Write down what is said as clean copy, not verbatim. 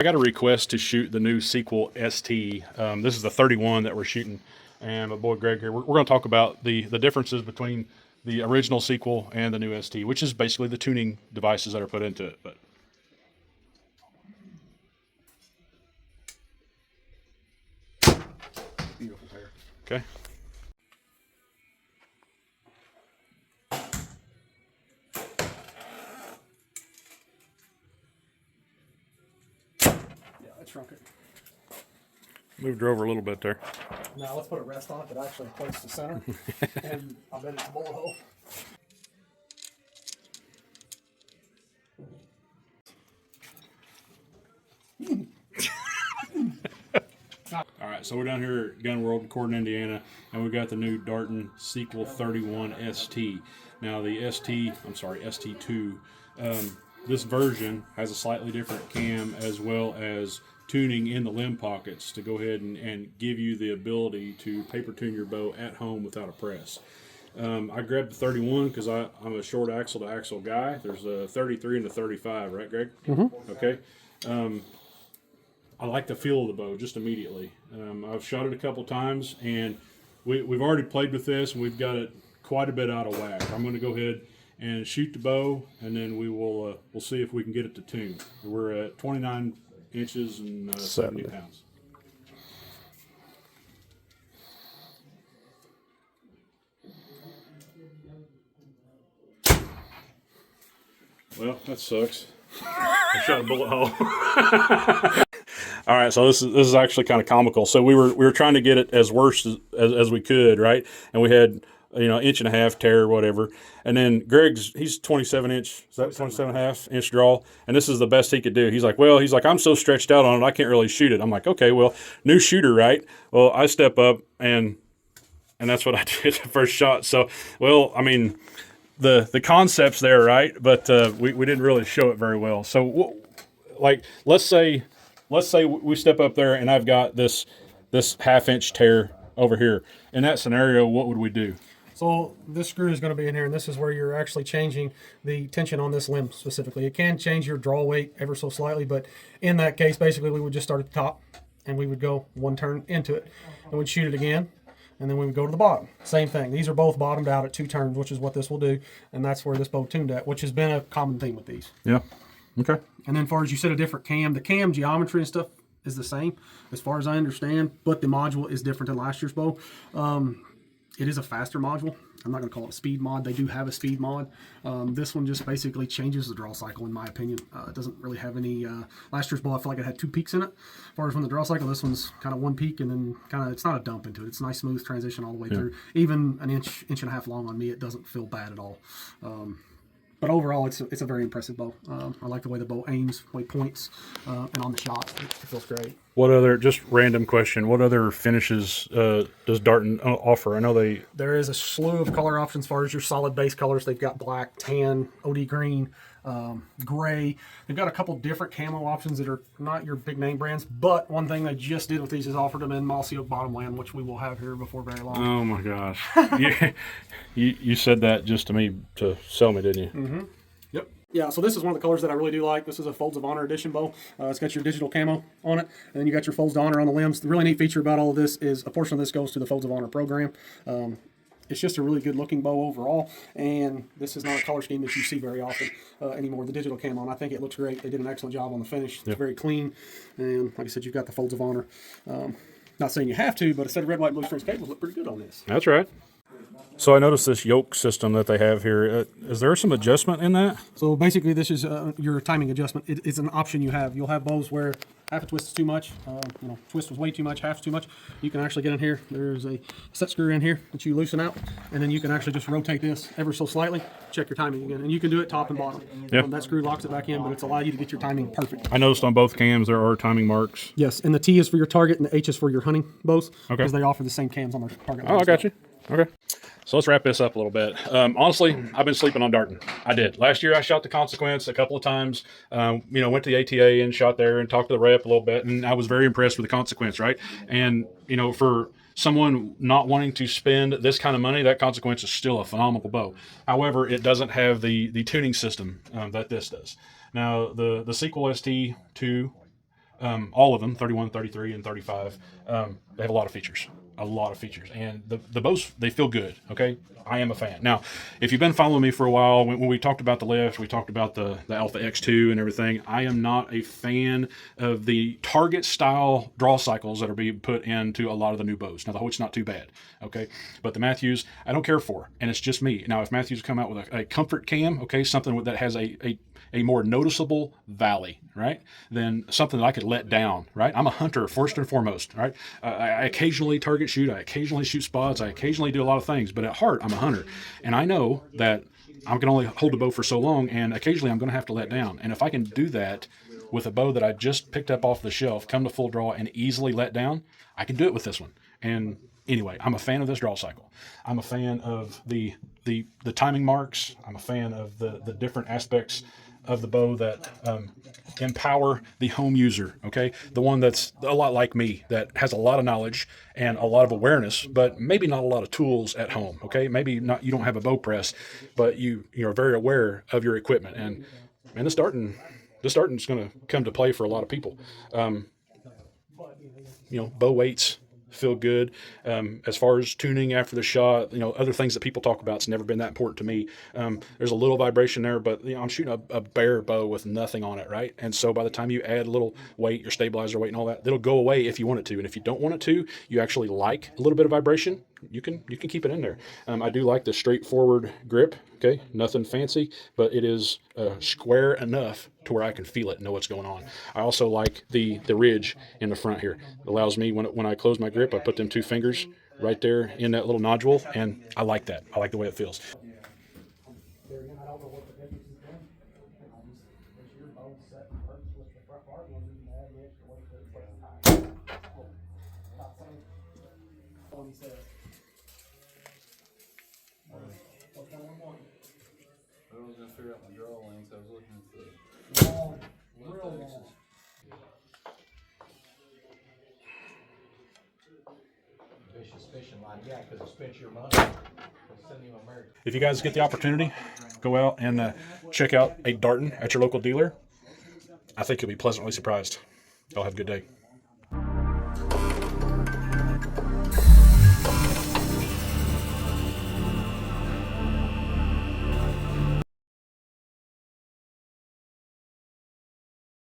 I got a request to shoot the new Sequel ST. This is the 31 that we're shooting, and my boy Greg here. We're going to talk about the differences between the original Sequel and the new ST, which is basically the tuning devices that are put into it. But beautiful pair. Okay. Shrunk it. Moved her over a little bit there. Now let's put a rest on it that actually points to center, and I bet it's a bullet hole. All right, so we're down here at Gun World in Corden, Indiana, and we've got the new Darton Sequel 31 ST. Now the ST2, this version has a slightly different cam as well as tuning in the limb pockets to go ahead and give you the ability to paper tune your bow at home without a press. I grabbed the 31 because I'm a short axle to axle guy. There's a 33 and a 35, right, Greg? Mm-hmm. Okay. I like the feel of the bow just immediately. I've shot it a couple times, and we've already played with this, and we've got it quite a bit out of whack. I'm going to go ahead and shoot the bow, and then we'll see if we can get it to tune. We're at 29 inches and 70 pounds. Well, that sucks. I shot a bullet hole. All right, so this is actually kind of comical. So we were trying to get it as worse as we could, right? And we had inch and a half tear or whatever. And then he's 27 inch, is that 27 and a half inch draw? And this is the best he could do. He's like, I'm so stretched out on it, I can't really shoot it. I'm like, okay, well, new shooter, right? Well, I step up and that's what I did the first shot. So, well, I mean, the concept's there, right? But we didn't really show it very well. So, like, let's say we step up there and I've got this half-inch tear over here. In that scenario, what would we do? So this screw is going to be in here, and this is where you're actually changing the tension on this limb specifically. It can change your draw weight ever so slightly, but in that case, basically, we would just start at the top, and we would go one turn into it. And we'd shoot it again, and then we would go to the bottom. Same thing. These are both bottomed out at 2 turns, which is what this will do, and that's where this bow tuned at, which has been a common theme with these. Yeah. Okay. And then as far as you said, a different cam, the cam geometry and stuff is the same as far as I understand, but the module is different than last year's bow. It is a faster module. I'm not going to call it a speed mod. They do have a speed mod. This one just basically changes the draw cycle, in my opinion. It doesn't really have any... last year's bow, I feel like it had 2 peaks in it. As far as from the draw cycle, this one's kind of 1 peak, and then kind of, it's not a dump into it. It's a nice, smooth transition all the way through. Even an inch and a half long on me, it doesn't feel bad at all. But overall, it's a very impressive bow. I like the way the bow aims, the way it points, and on the shot, it feels great. What other, just random question, what other finishes does Darton offer? I know there is a slew of color options as far as your solid base colors. They've got black, tan, OD green, gray. They've got a couple different camo options that are not your big name brands, but one thing they just did with these is offered them in Mossy Oak Bottomland, which we will have here before very long. Oh my gosh. you said that just to me to sell me, didn't you? Mm-hmm. Yep. Yeah, so this is one of the colors that I really do like. This is a Folds of Honor edition bow. It's got your digital camo on it, and then you got your Folds of Honor on the limbs. The really neat feature about all of this is a portion of this goes to the Folds of Honor program. It's just a really good looking bow overall, and this is not a color scheme that you see very often anymore, the digital camo, and I think it looks great. They did an excellent job on the finish. It's very clean, and like I said, you've got the Folds of Honor. Not saying you have to, but a set of red, white, blue strings cables look pretty good on this. That's right. So I noticed this yoke system that they have here. Is there some adjustment in that? So basically this is your timing adjustment. It's an option you have. You'll have bows where half a twist is too much, twist was way too much, half's too much. You can actually get in here. There's a set screw in here that you loosen out, and then you can actually just rotate this ever so slightly, check your timing again. And you can do it top and bottom. Yeah. That screw locks it back in, but it's allowed you to get your timing perfect. I noticed on both cams there are timing marks. Yes, and the T is for your target and the H is for your hunting bows. Okay. Because they offer the same cams on their target. Oh, I got you. Okay. So let's wrap this up a little bit. Honestly, I've been sleeping on Darton. I did. Last year I shot the Consequence a couple of times. Went to the ATA and shot there and talked to the rep a little bit, and I was very impressed with the Consequence, right? And, for someone not wanting to spend this kind of money, that Consequence is still a phenomenal bow. However, it doesn't have the tuning system that this does. Now, the Sequel ST2 all of them, 31, 33, and 35, they have a lot of features. And the bows, they feel good. Okay, I am a fan. Now, if you've been following me for a while, when we talked about the lift, we talked about the Alpha X2 and everything. I am not a fan of the target style draw cycles that are being put into a lot of the new bows. Now, the Hoyt's not too bad, okay, but the Matthews I don't care for, and it's just me. Now, if Matthews come out with a comfort cam, okay, something that has a more noticeable valley, right? Than something that I could let down, right? I'm a hunter first and foremost, right? I occasionally target shoot, I occasionally shoot spots, I occasionally do a lot of things, but at heart, I'm a hunter. And I know that I can only hold a bow for so long, and occasionally I'm going to have to let down. And if I can do that with a bow that I just picked up off the shelf, come to full draw, and easily let down, I can do it with this one. And anyway, I'm a fan of this draw cycle. I'm a fan of the timing marks. I'm a fan of the different aspects of the bow that empower the home user, okay? The one that's a lot like me, that has a lot of knowledge and a lot of awareness, but maybe not a lot of tools at home, okay? Maybe not, you don't have a bow press, but you're very aware of your equipment. And this Darton's going to come to play for a lot of people. Bow weights feel good. As far as tuning after the shot, other things that people talk about, it's never been that important to me. There's a little vibration there, but I'm shooting a bare bow with nothing on it, right? And so by the time you add a little weight, your stabilizer weight and all that, it'll go away if you want it to. And if you don't want it to, you actually like a little bit of vibration, you can keep it in there. I do like the straightforward grip. Okay, nothing fancy, but it is square enough to where I can feel it and know what's going on. I also like the ridge in the front here. It allows me, when I close my grip, I put them 2 fingers right there in that little nodule, and I like that. I like the way it feels. I was going to figure out my draw length. I was looking at the long, real long. Vicious fishing line, yeah, because it spent your money. Send you American. If you guys get the opportunity, go out and check out a Darton at your local dealer. I think you'll be pleasantly surprised. Y'all have a good day.